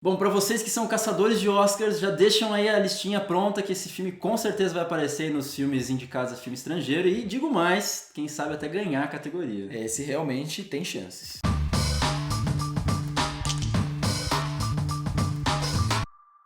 Bom, pra vocês que são caçadores de Oscars, já deixam aí a listinha pronta que esse filme com certeza vai aparecer nos filmes indicados a filme estrangeiro e digo mais, quem sabe até ganhar a categoria. Esse realmente tem chances.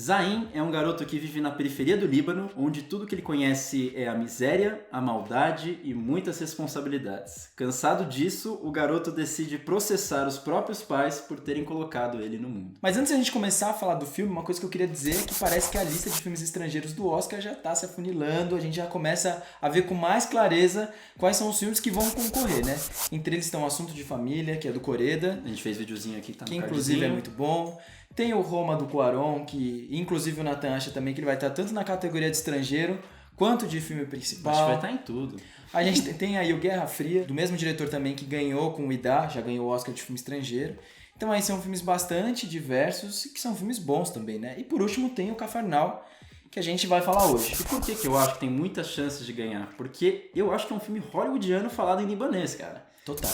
Zayn é um garoto que vive na periferia do Líbano, onde tudo que ele conhece é a miséria, a maldade e muitas responsabilidades. Cansado disso, o garoto decide processar os próprios pais por terem colocado ele no mundo. Mas antes de a gente começar a falar do filme, uma coisa que eu queria dizer é que parece que a lista de filmes estrangeiros do Oscar já está se afunilando, a gente já começa a ver com mais clareza quais são os filmes que vão concorrer, né? Entre eles estão Assunto de Família, que é do Coreda. A gente fez videozinho aqui, tá no que inclusive cardzinho. é muito bom. Tem o Roma do Cuarón, que inclusive o Nathan acha também que ele vai estar tanto na categoria de estrangeiro quanto de filme principal. Acho que vai estar em tudo. A gente tem aí o Guerra Fria, do mesmo diretor também que ganhou com o Ida, já ganhou o Oscar de filme estrangeiro. Então aí são filmes bastante diversos e que são filmes bons também, né? E por último tem o Cafarnal, que a gente vai falar hoje. E por que eu acho que tem muitas chances de ganhar? Porque eu acho que é um filme hollywoodiano falado em libanês, cara. Total,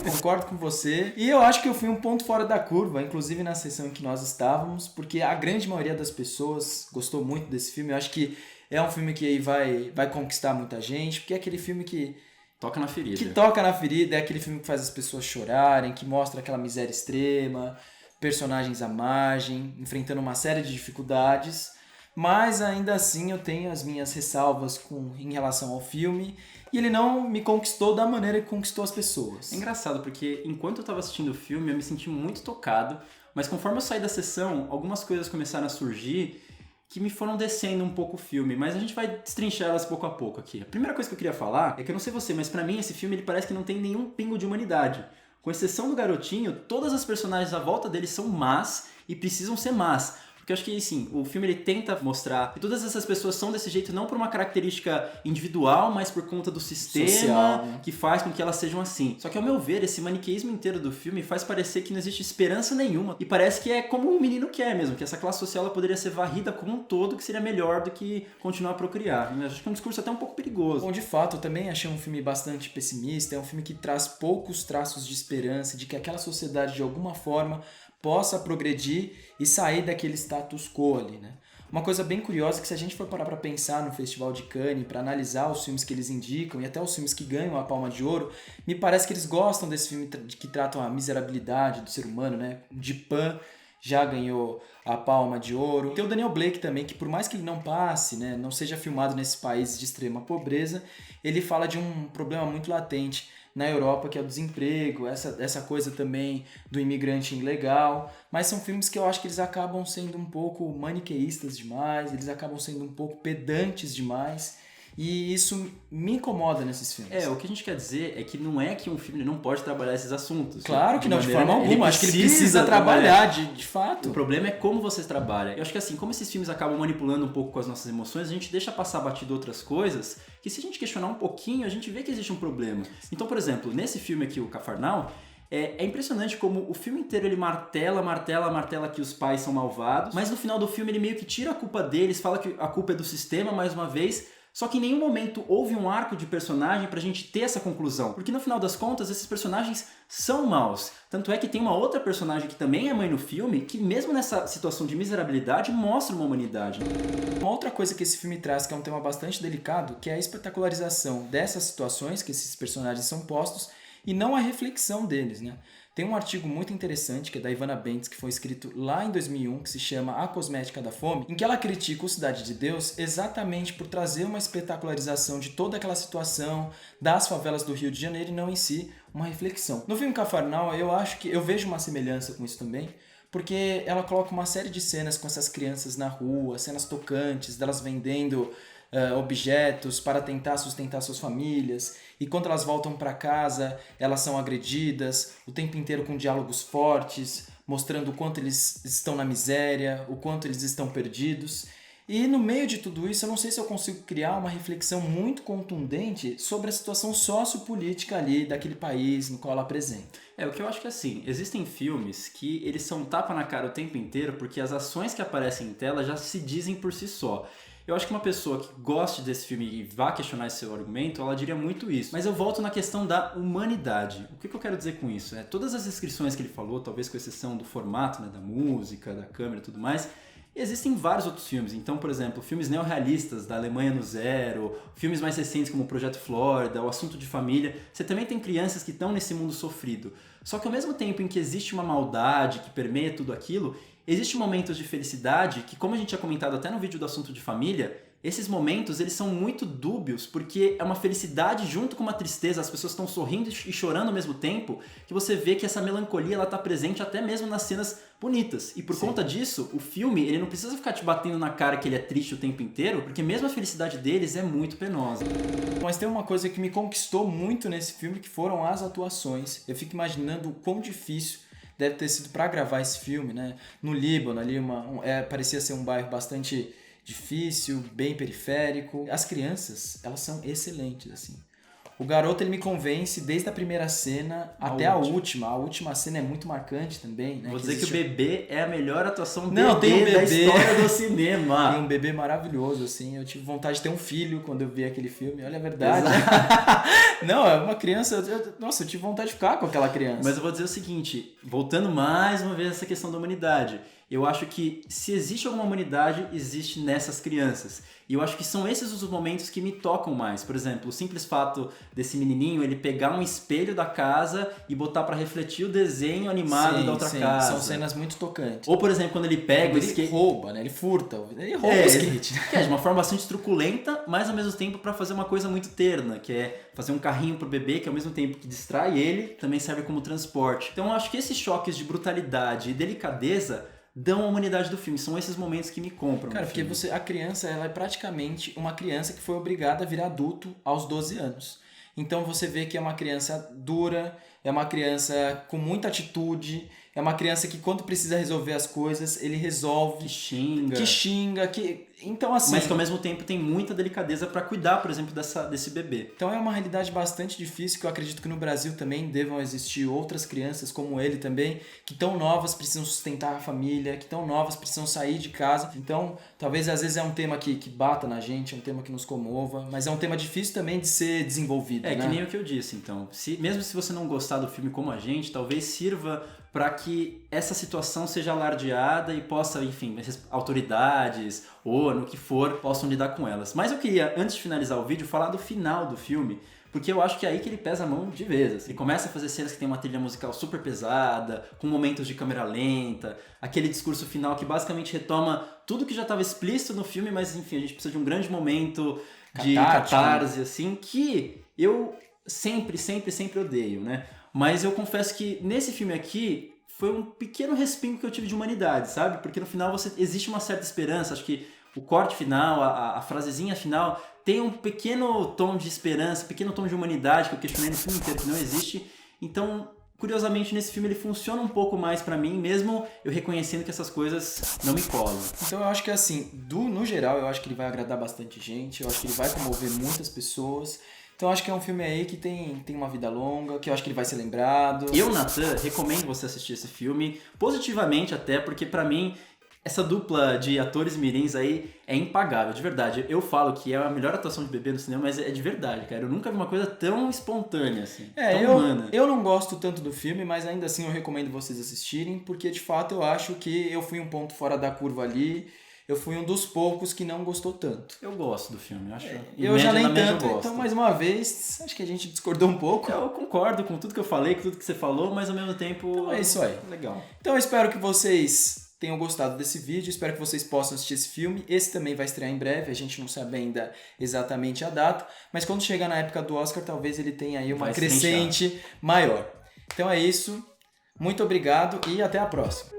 concordo com você. E eu acho que eu fui um ponto fora da curva, inclusive na sessão em que nós estávamos, porque a grande maioria das pessoas gostou muito desse filme. Eu acho que é um filme que aí vai conquistar muita gente, porque é aquele filme que toca na ferida. Que toca na ferida, é aquele filme que faz as pessoas chorarem, que mostra aquela miséria extrema, personagens à margem, enfrentando uma série de dificuldades. Mas ainda assim eu tenho as minhas ressalvas em relação ao filme e ele não me conquistou da maneira que conquistou as pessoas. É engraçado porque enquanto eu tava assistindo o filme eu me senti muito tocado, mas conforme eu saí da sessão, algumas coisas começaram a surgir que me foram descendo um pouco o filme, mas a gente vai destrinchar elas pouco a pouco aqui. A primeira coisa que eu queria falar é que eu não sei você, mas pra mim esse filme ele parece que não tem nenhum pingo de humanidade. Com exceção do garotinho, todas as personagens à volta dele são más e precisam ser más. Porque eu acho que, assim, o filme ele tenta mostrar que todas essas pessoas são desse jeito não por uma característica individual, mas por conta do sistema social, né? que faz com que elas sejam assim. Só que, ao meu ver, esse maniqueísmo inteiro do filme faz parecer que não existe esperança nenhuma. E parece que é como o menino quer mesmo, que essa classe social ela poderia ser varrida como um todo, que seria melhor do que continuar a procriar. Eu acho que é um discurso até um pouco perigoso. Bom, de fato, eu também achei um filme bastante pessimista. É um filme que traz poucos traços de esperança, de que aquela sociedade, de alguma forma, possa progredir e sair daquele status quo ali, né? Uma coisa bem curiosa é que se a gente for parar para pensar no Festival de Cannes, para analisar os filmes que eles indicam e até os filmes que ganham a Palma de Ouro, me parece que eles gostam desse filme que tratam a miserabilidade do ser humano, né? De Pan já ganhou a Palma de Ouro. Tem o Daniel Blake também, que por mais que ele não passe, né, não seja filmado nesses países de extrema pobreza, ele fala de um problema muito latente na Europa, que é o desemprego, essa coisa também do imigrante ilegal. Mas são filmes que eu acho que eles acabam sendo um pouco maniqueístas demais, eles acabam sendo um pouco pedantes demais. E isso me incomoda nesses filmes. O que a gente quer dizer é que não é que um filme não pode trabalhar esses assuntos. Claro que não, de forma alguma. Acho que ele precisa trabalhar, de fato. O problema é como vocês trabalham. Eu acho que assim, como esses filmes acabam manipulando um pouco com as nossas emoções, a gente deixa passar batido outras coisas, que se a gente questionar um pouquinho, a gente vê que existe um problema. Então, por exemplo, nesse filme aqui, o Cafarnal, é impressionante como o filme inteiro ele martela que os pais são malvados, mas no final do filme ele meio que tira a culpa deles, fala que a culpa é do sistema, mais uma vez. Só que em nenhum momento houve um arco de personagem pra gente ter essa conclusão. Porque no final das contas, esses personagens são maus. Tanto é que tem uma outra personagem que também é mãe no filme, que mesmo nessa situação de miserabilidade, mostra uma humanidade. Uma outra coisa que esse filme traz, que é um tema bastante delicado, que é a espetacularização dessas situações que esses personagens são postos e não a reflexão deles, né? Tem um artigo muito interessante, que é da Ivana Bentes, que foi escrito lá em 2001, que se chama A Cosmética da Fome, em que ela critica o Cidade de Deus exatamente por trazer uma espetacularização de toda aquela situação das favelas do Rio de Janeiro e não em si uma reflexão. No filme Cafarnal, eu vejo uma semelhança com isso também, porque ela coloca uma série de cenas com essas crianças na rua, cenas tocantes, delas vendendo objetos para tentar sustentar suas famílias, e quando elas voltam para casa, elas são agredidas, o tempo inteiro com diálogos fortes, mostrando o quanto eles estão na miséria, o quanto eles estão perdidos. E no meio de tudo isso, eu não sei se eu consigo criar uma reflexão muito contundente sobre a situação sociopolítica ali daquele país no qual ela apresenta. O que eu acho que assim, existem filmes que eles são tapa na cara o tempo inteiro porque as ações que aparecem em tela já se dizem por si só. Eu acho que uma pessoa que goste desse filme e vá questionar esse seu argumento, ela diria muito isso. Mas eu volto na questão da humanidade. O que eu quero dizer com isso? Todas as descrições que ele falou, talvez com exceção do formato, né, da música, da câmera e tudo mais, existem vários outros filmes. Então, por exemplo, filmes neorrealistas da Alemanha no Zero, filmes mais recentes como o Projeto Flórida, O Assunto de Família. Você também tem crianças que estão nesse mundo sofrido. Só que ao mesmo tempo em que existe uma maldade que permeia tudo aquilo, existem momentos de felicidade que, como a gente tinha comentado até no vídeo do Assunto de Família, esses momentos eles são muito dúbios porque é uma felicidade junto com uma tristeza, as pessoas estão sorrindo e chorando ao mesmo tempo, que você vê que essa melancolia ela está presente até mesmo nas cenas bonitas. E por conta disso, o filme ele não precisa ficar te batendo na cara que ele é triste o tempo inteiro, porque mesmo a felicidade deles é muito penosa. Mas tem uma coisa que me conquistou muito nesse filme, que foram as atuações. Eu fico imaginando o quão difícil deve ter sido para gravar esse filme, né? No Líbano, ali parecia ser um bairro bastante difícil, bem periférico. As crianças, elas são excelentes, assim. O garoto, ele me convence desde a primeira cena até a última. A última cena é muito marcante também, né? Vou dizer que o bebê é a melhor atuação Não, tem um bebê da história do cinema. Tem um bebê maravilhoso, assim. Eu tive vontade de ter um filho quando eu vi aquele filme. Olha a verdade. Não, é uma criança... Nossa, eu tive vontade de ficar com aquela criança. Mas eu vou dizer o seguinte, voltando mais uma vez a essa questão da humanidade. Eu acho que se existe alguma humanidade, existe nessas crianças. E eu acho que são esses os momentos que me tocam mais. Por exemplo, o simples fato desse menininho ele pegar um espelho da casa e botar pra refletir o desenho animado da outra casa. São cenas muito tocantes. Ou, por exemplo, quando ele pega o skate... Ele rouba, né? Ele furta. Ele rouba o skate. Que é de uma forma bastante truculenta, mas ao mesmo tempo pra fazer uma coisa muito terna, que é fazer um carrinho pro bebê, que ao mesmo tempo que distrai ele, também serve como transporte. Então eu acho que esses choques de brutalidade e delicadeza dão a humanidade do filme. São esses momentos que me compram. Cara, porque a criança, ela é praticamente uma criança que foi obrigada a virar adulto aos 12 anos. Então você vê que é uma criança dura, é uma criança com muita atitude, é uma criança que quando precisa resolver as coisas, ele resolve. Que xinga, Então, assim... Mas que ao mesmo tempo tem muita delicadeza para cuidar, por exemplo, desse bebê. Então é uma realidade bastante difícil, que eu acredito que no Brasil também devam existir outras crianças como ele também, que tão novas precisam sustentar a família, que tão novas precisam sair de casa. Então, talvez às vezes é um tema que bata na gente, é um tema que nos comova, mas é um tema difícil também de ser desenvolvido, né? Que nem o que eu disse, então. Mesmo se você não gostar do filme como a gente, talvez sirva para que essa situação seja alardeada e possa, enfim, autoridades ou no que for, possam lidar com elas. Mas eu queria, antes de finalizar o vídeo, falar do final do filme, porque eu acho que é aí que ele pesa a mão de vez. Assim. Ele começa a fazer cenas que tem uma trilha musical super pesada, com momentos de câmera lenta, aquele discurso final que basicamente retoma tudo que já estava explícito no filme, mas enfim, a gente precisa de um grande momento de catarse, assim, que eu sempre odeio, né? Mas eu confesso que nesse filme aqui foi um pequeno respingo que eu tive de humanidade, sabe? Porque no final existe uma certa esperança, acho que o corte final, a frasezinha final tem um pequeno tom de esperança, um pequeno tom de humanidade que eu questionei no filme inteiro que não existe. Então, curiosamente, nesse filme ele funciona um pouco mais pra mim, mesmo eu reconhecendo que essas coisas não me colam. Então eu acho que assim, no geral, eu acho que ele vai agradar bastante gente, eu acho que ele vai comover muitas pessoas. Então eu acho que é um filme aí que tem uma vida longa, que eu acho que ele vai ser lembrado. Eu, Nathan, recomendo você assistir esse filme, positivamente até, porque pra mim essa dupla de atores mirins aí é impagável, de verdade. Eu falo que é a melhor atuação de bebê no cinema, mas é de verdade, cara. Eu nunca vi uma coisa tão espontânea, assim, tão humana. Eu não gosto tanto do filme, mas ainda assim eu recomendo vocês assistirem, porque de fato eu acho que eu fui um ponto fora da curva ali. Eu fui um dos poucos que não gostou tanto. Eu gosto do filme, eu acho. Eu já nem tanto, então mais uma vez, acho que a gente discordou um pouco. Eu concordo com tudo que eu falei, com tudo que você falou, mas ao mesmo tempo... Então é isso aí. Legal. Então eu espero que vocês tenham gostado desse vídeo, espero que vocês possam assistir esse filme. Esse também vai estrear em breve, a gente não sabe ainda exatamente a data, mas quando chegar na época do Oscar, talvez ele tenha aí uma crescente maior. Então é isso, muito obrigado e até a próxima.